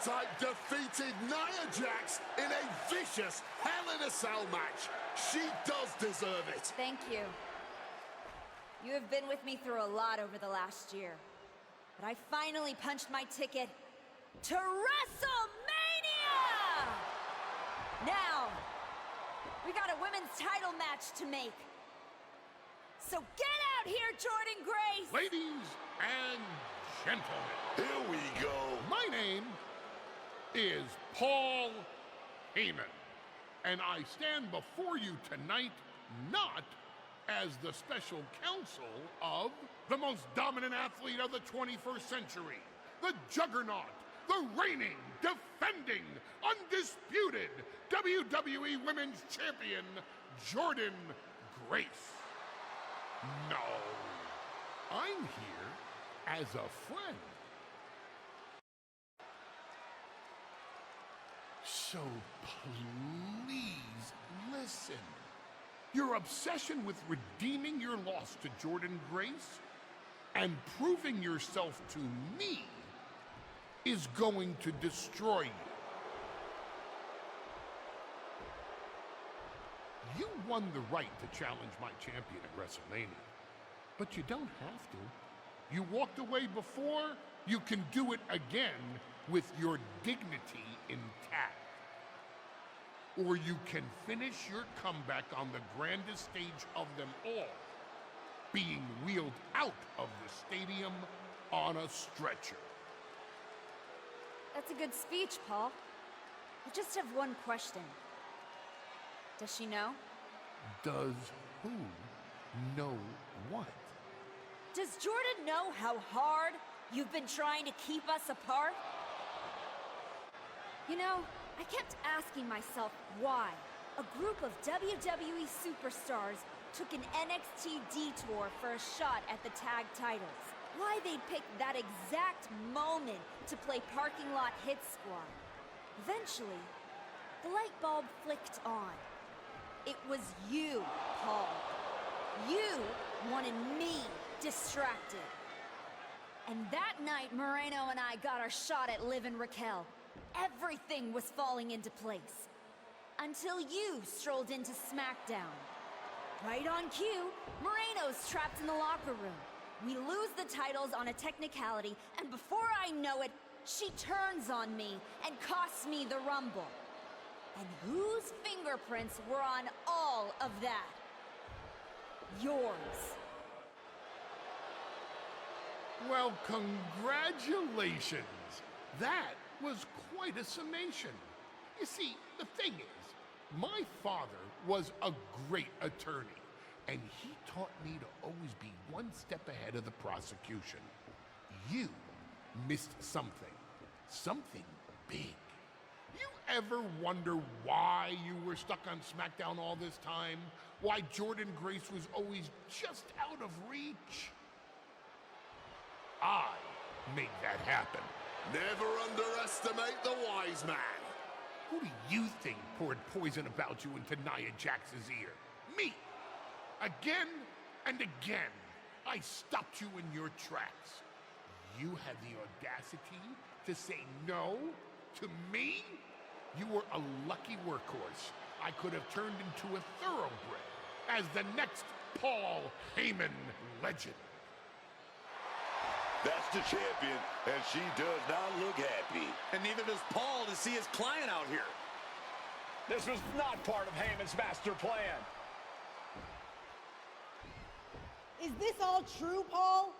Archetype defeated Nia Jax in a vicious Hell in a Cell match. She does deserve it. Thank you. You have been with me through a lot over the last year. But I finally punched my ticket to WrestleMania! Now, we got a women's title match to make. So get out here, Jordynne Grace! Ladies and gentlemen, Here we go. my name is Paul Heyman, and I stand before you tonight not as the special counsel of the most dominant athlete of the 21st century, the juggernaut, the reigning, defending, undisputed WWE Women's Champion, Jordynne Grace. No, I'm here as a friend. So please listen. Your obsession with redeeming your loss to Jordynne Grace and proving yourself to me is going to destroy you. You won the right to challenge my champion at WrestleMania, but you don't have to. You walked away before, you can do it again with your dignity intact. Or you can finish your comeback on the grandest stage of them all, being wheeled out of the stadium on a stretcher. That's a good speech, Paul. I just have one question. Does she know? Does who know what? Does Jordynne know how hard you've been trying to keep us apart? You know, I kept asking myself why a group of WWE superstars took an NXT detour for a shot at the tag titles. Why they'd pick that exact moment to play parking lot hit squad. Eventually, the light bulb flicked on. It was you, Paul. You wanted me distracted. And that night, Moreno and I got our shot at Liv and Raquel. Everything was falling into place. Until you strolled into SmackDown. Right on cue, Moreno's trapped in the locker room. We lose the titles on a technicality, and before I know it, she turns on me and costs me the Rumble. And whose fingerprints were on all of that? Yours. Well, congratulations. That was quite a summation. You see, the thing is, my father was a great attorney, and he taught me to always be one step ahead of the prosecution. You missed something. Something big. You ever wonder why you were stuck on SmackDown all this time? Why Jordynne Grace was always just out of reach? I made that happen. Never underestimate the wise man. Who do you think poured poison about you into Nia Jax's ear? Me! Again and again, I stopped you in your tracks. You had the audacity to say no to me? You were a lucky workhorse. I could have turned into a thoroughbred as the next Paul Heyman legend. That's the champion, and she does not look happy. And neither does Paul to see his client out here. This was not part of Heyman's master plan. Is this all true, Paul?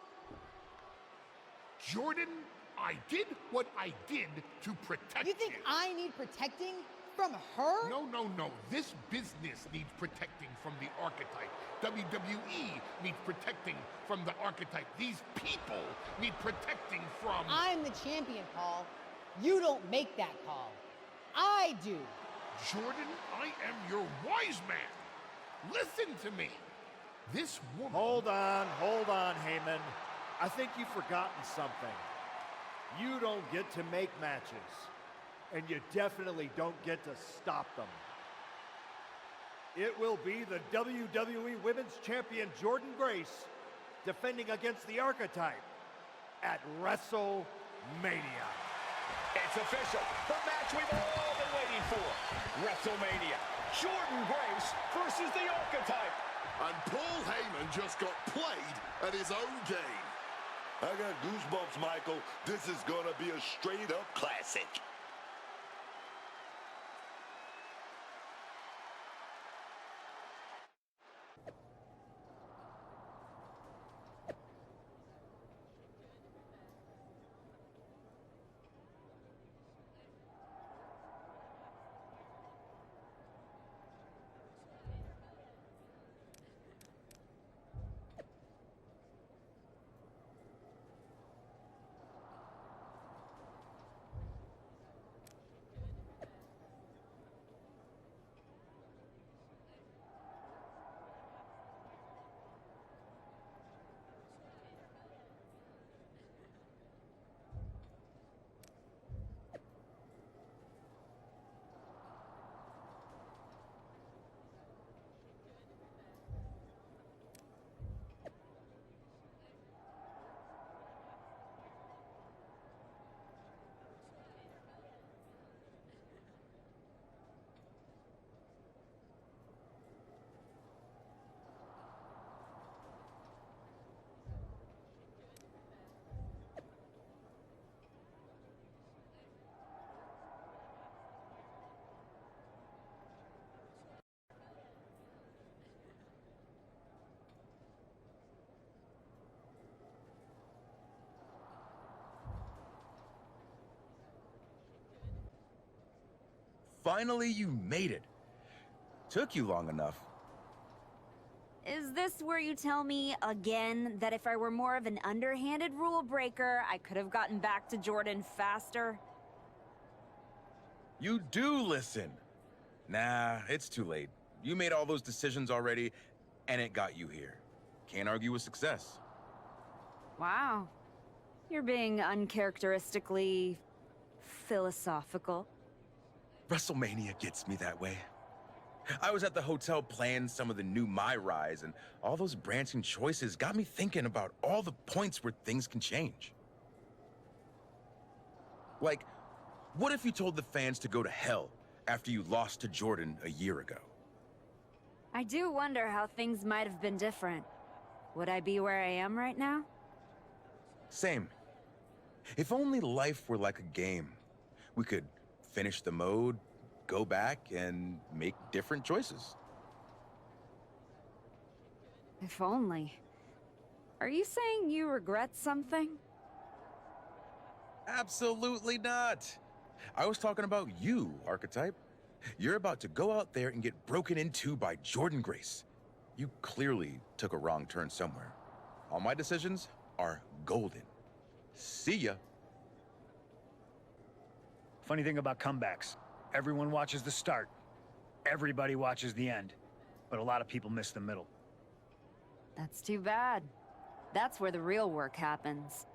Jordynne, I did what I did to protect you. You think I need protecting from her? No, no, no. This business needs protecting from the archetype. WWE needs protecting from the archetype. These people need protecting from... I'm the champion, Paul. You don't make that call. I do. Jordynne, I am your wise man. Listen to me. This woman... Hold on, Heyman. I think you've forgotten something. You don't get to make matches, and you definitely don't get to stop them. It will be the WWE Women's Champion Jordynne Grace defending against the Archetype at WrestleMania. It's official. The match we've all been waiting for. WrestleMania. Jordynne Grace versus the Archetype. And Paul Heyman just got played at his own game. I got goosebumps, Michael. This is gonna be a straight-up classic. Finally, you made it. Took you long enough. Is this where you tell me, again, that if I were more of an underhanded rule breaker, I could have gotten back to Jordynne faster? You do listen. Nah, it's too late. You made all those decisions already, and it got you here. Can't argue with success. Wow. You're being uncharacteristically philosophical. WrestleMania gets me that way. I was at the hotel playing some of the new MyRISE, and all those branching choices got me thinking about all the points where things can change. Like, what if you told the fans to go to hell after you lost to Jordynne a year ago? I do wonder how things might have been different. Would I be where I am right now? Same. If only life were like a game. We could finish the mode, go back, and make different choices. If only. Are you saying you regret something? Absolutely not. I was talking about you, Archetype. You're about to go out there and get broken into by Jordynne Grace. You clearly took a wrong turn somewhere. All my decisions are golden. See ya. Funny thing about comebacks, everyone watches the start. Everybody watches the end. But a lot of people miss the middle. That's too bad. That's where the real work happens.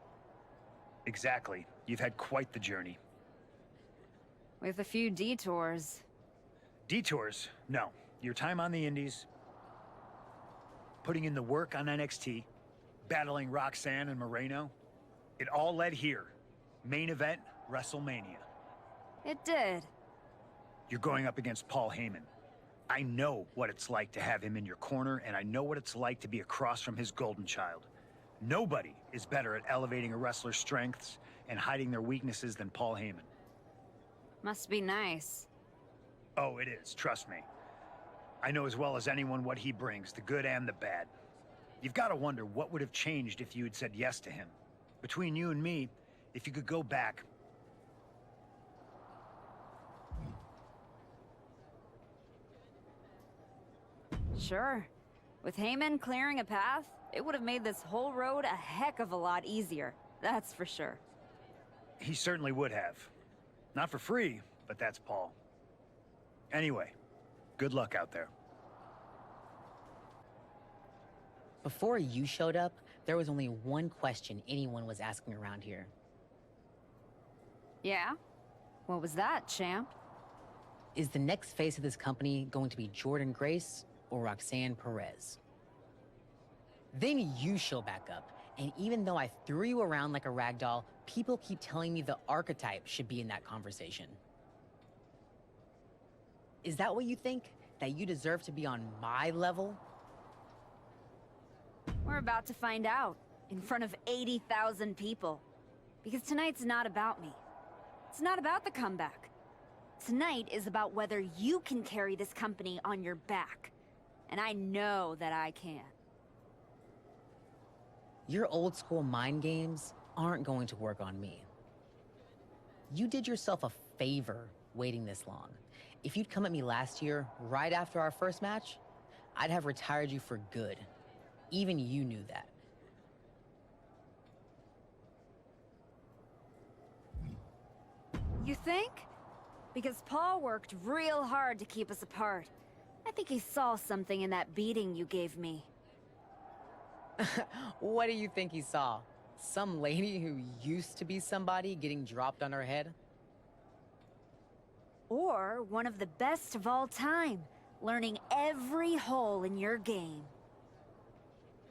Exactly. You've had quite the journey. With a few detours. Detours? No. Your time on the Indies, putting in the work on NXT, battling Roxanne and Moreno, it all led here. Main event, WrestleMania. It did. You're going up against Paul Heyman. I know what it's like to have him in your corner, and I know what it's like to be across from his golden child. Nobody is better at elevating a wrestler's strengths and hiding their weaknesses than Paul Heyman. Must be nice. Oh, it is, trust me. I know as well as anyone what he brings, the good and the bad. You've got to wonder what would have changed if you had said yes to him. Between you and me, if you could go back, Sure. With Heyman clearing a path, it would have made this whole road a heck of a lot easier. That's for sure. he certainly would have. Not for free, but that's Paul. Anyway, good luck out there. Before you showed up, there was only one question anyone was asking around here. Yeah? What was that, champ? Is the next face of this company going to be Jordynne Grace or Roxanne Perez? Then you show back up, And even though I threw you around like a rag doll, people keep telling me the archetype should be in that conversation. Is that what you think? That you deserve to be on my level? We're about to find out, in front of 80,000 people. Because tonight's not about me. It's not about the comeback. Tonight is about whether you can carry this company on your back. And I know that I can. Your old school mind games aren't going to work on me. You did yourself a favor waiting this long. If you'd come at me last year, right after our first match, I'd have retired you for good. Even you knew that. You think? Because Paul worked real hard to keep us apart. I think he saw something in that beating you gave me. What do you think he saw? Some lady who used to be somebody getting dropped on her head? Or one of the best of all time, learning every hole in your game.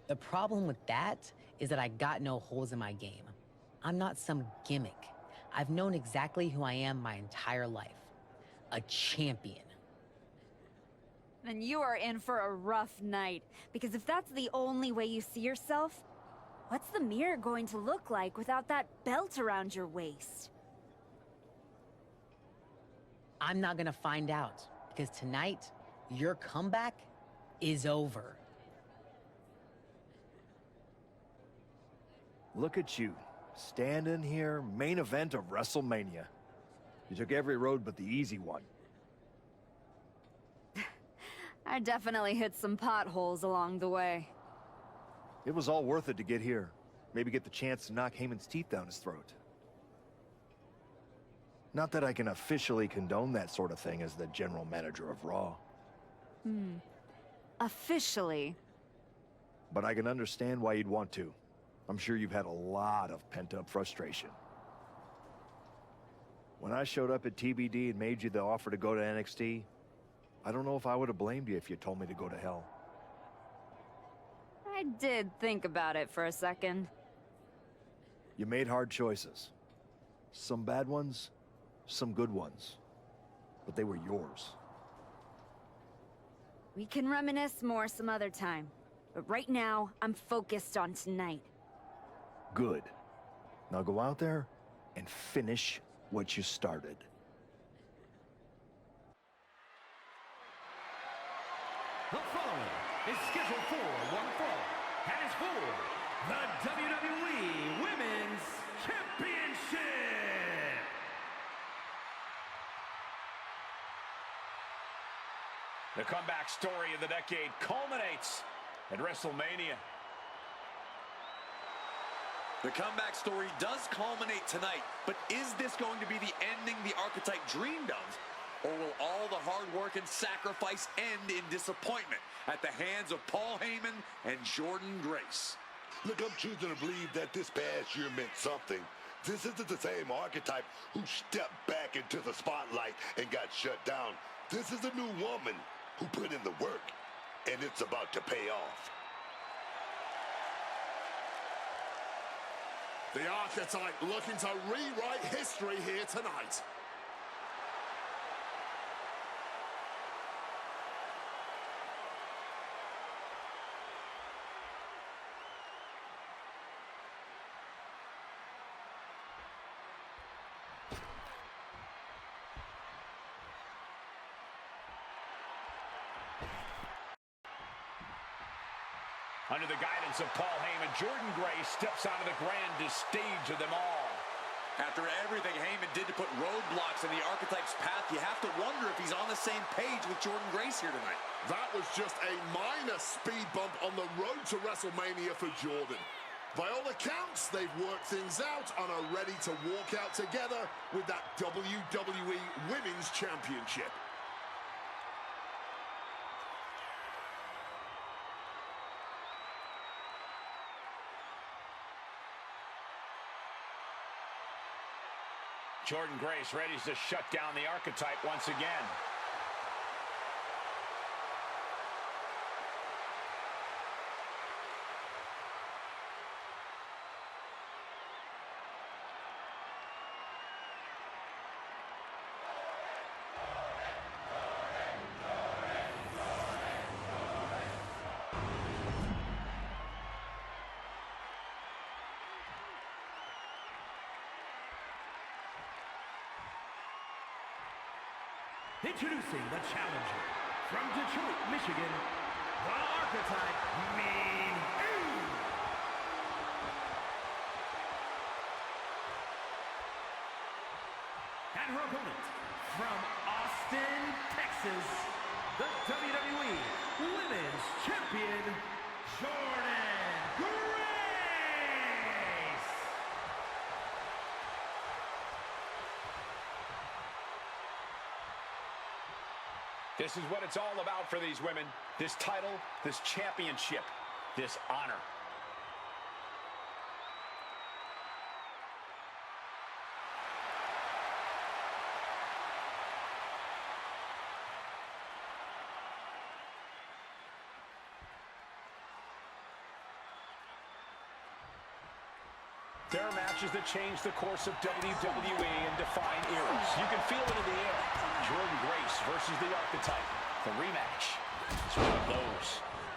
The problem with that is that I got no holes in my game. I'm not some gimmick. I've known exactly who I am my entire life. A champion. Then you are in for a rough night, because if that's the only way you see yourself, what's the mirror going to look like without that belt around your waist? I'm not gonna find out, because tonight, your comeback is over. Look at you, standing here, main event of WrestleMania. You took every road but the easy one. I definitely hit some potholes along the way. It was all worth it to get here. Maybe get the chance to knock Heyman's teeth down his throat. Not that I can officially condone that sort of thing as the general manager of Raw. Officially. But I can understand why you'd want to. I'm sure you've had a lot of pent-up frustration. When I showed up at TBD and made you the offer to go to NXT, I don't know if I would have blamed you if you told me to go to hell. I did think about it for a second. You made hard choices. Some bad ones, some good ones. But they were yours. We can reminisce more some other time. But right now, I'm focused on tonight. Good. Now go out there and finish what you started. The following is scheduled for one fall, and is for the WWE Women's Championship. The comeback story of the decade culminates at WrestleMania. The comeback story does culminate tonight, but is this going to be the ending the archetype dreamed of? Or will all the hard work and sacrifice end in disappointment at the hands of Paul Heyman and Jordan Grace? Look, I'm choosing to believe that this past year meant something. This isn't the same archetype who stepped back into the spotlight and got shut down. This is a new woman who put in the work, and it's about to pay off. The archetype looking to rewrite history here tonight. Under the guidance of Paul Heyman, Jordan Grace steps onto the grandest stage of them all. After everything Heyman did to put roadblocks in the archetype's path, you have to wonder if he's on the same page with Jordan Grace here tonight. That was just a minor speed bump on the road to WrestleMania for Jordan. By all accounts, they've worked things out and are ready to walk out together with that WWE Women's Championship. Jordan Grace ready to shut down the archetype once again. Introducing the challenger from Detroit, Michigan, the Archetype, Mean Eve. And her opponent from Austin, Texas, the WWE Women's Champion, Jordan Grace. This is what it's all about for these women. This title, this championship, this honor. There are matches that change the course of WWE and define eras. You can feel it in the air. Jordan Grace versus the Archetype. The rematch is one of those.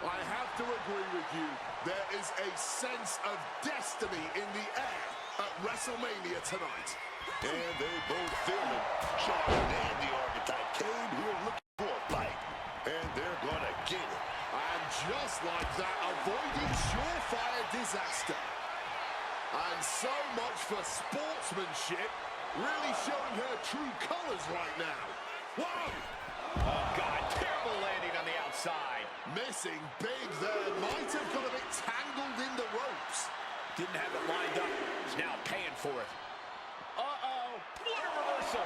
I have to agree with you. There is a sense of destiny in the air at WrestleMania tonight. And they both feel it. Jordan and the Archetype came here looking for a fight. And they're gonna get it. And just like that, avoiding surefire disaster. And so much for sportsmanship, really showing her true colors right now. Whoa! Oh, God, terrible landing on the outside. Missing big there. Might have got a bit tangled in the ropes. Didn't have it lined up. Is now paying for it. Uh-oh. What a reversal.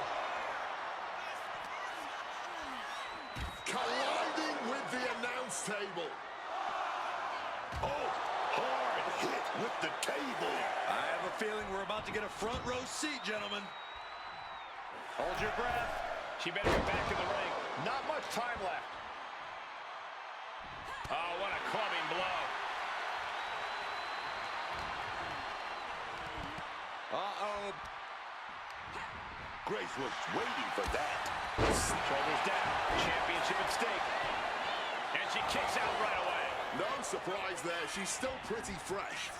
Colliding with the announce table. Oh, hard hit with the table. I have a feeling we're about to get a front row seat, gentlemen. Hold your breath. She better get back in the ring. Not much time left. Oh, what a clubbing blow. Uh-oh. Grace was waiting for that. Shoulders down. Championship at stake. And she kicks out right away. No surprise there. She's still pretty fresh.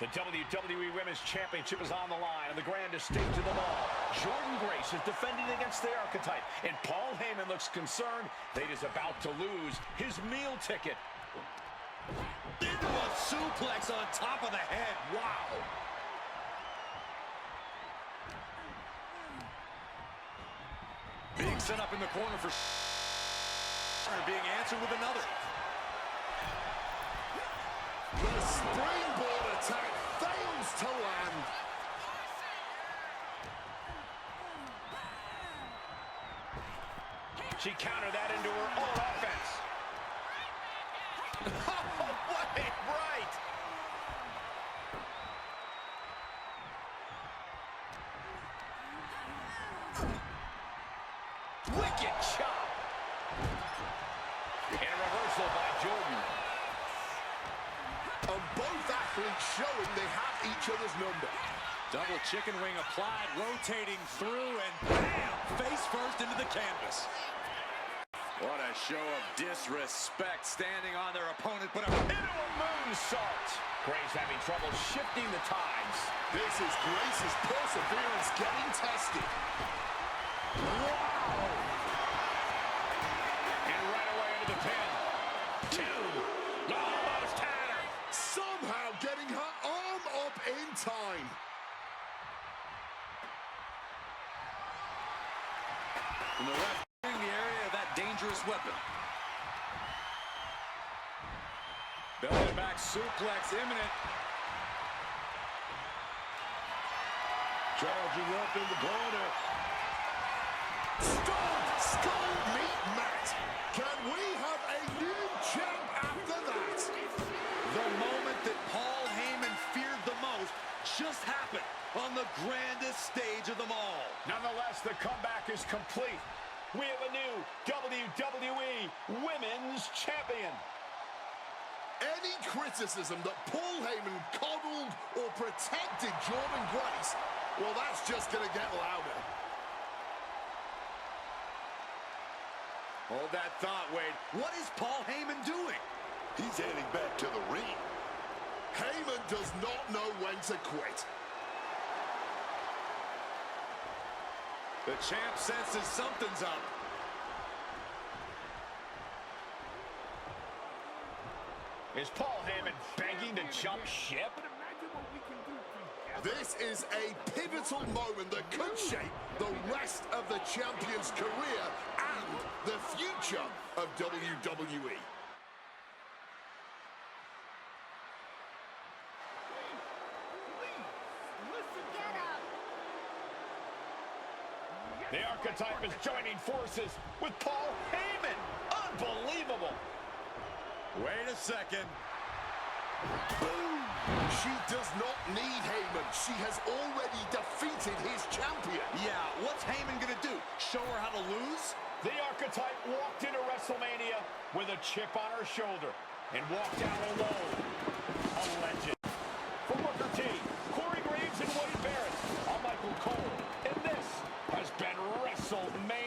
The WWE Women's Championship is on the line on the grandest stage of them all. Jordan Grace is defending against the Archetype, and Paul Heyman looks concerned that he's about to lose his meal ticket. Into a suplex on top of the head. Wow. Being set up in the corner for being answered with another. The springboard attack fails to land. She countered that into her own offense. Oh, what a right! Wicked chop. And a reversal by Jordan. And both athletes showing they have each other's number. Double chicken wing applied, rotating through, and bam! Face first into the canvas. What a show of disrespect standing on their opponent, but into a moonsault. Grace having trouble shifting the tides. This is Grace's perseverance getting tested. Wow! And right away into the pin. Two. Almost had her. Somehow getting her arm up in time. And the ref in the area of that dangerous weapon. Belly to back suplex imminent. Charging up in the corner. Stone Skull Meat Matt. Can we have a new champ after that? The moment that Paul Heyman feared the most just happened on the grandest stage of them all. Nonetheless, the comeback is complete. We have a new WWE Women's Champion. Any criticism that Paul Heyman coddled or protected Jordan Grace, well, that's just going to get louder. Hold that thought, Wade. What is Paul Heyman doing? He's heading back to the ring. Heyman does not know when to quit. The champ senses something's up. Is Paul Heyman begging to jump ship? This is a pivotal moment that could shape the rest of the champion's career and the future of WWE. The Archetype is joining forces with Paul Heyman. Unbelievable. Wait a second. Boom! She does not need Heyman. She has already defeated his champion. Yeah, what's Heyman gonna do? Show her how to lose? The Archetype walked into WrestleMania with a chip on her shoulder and walked out alone. A legend. For Booker T, Corey Graves and Wade Barrett, I'm Michael Cole, and this has been WrestleMania.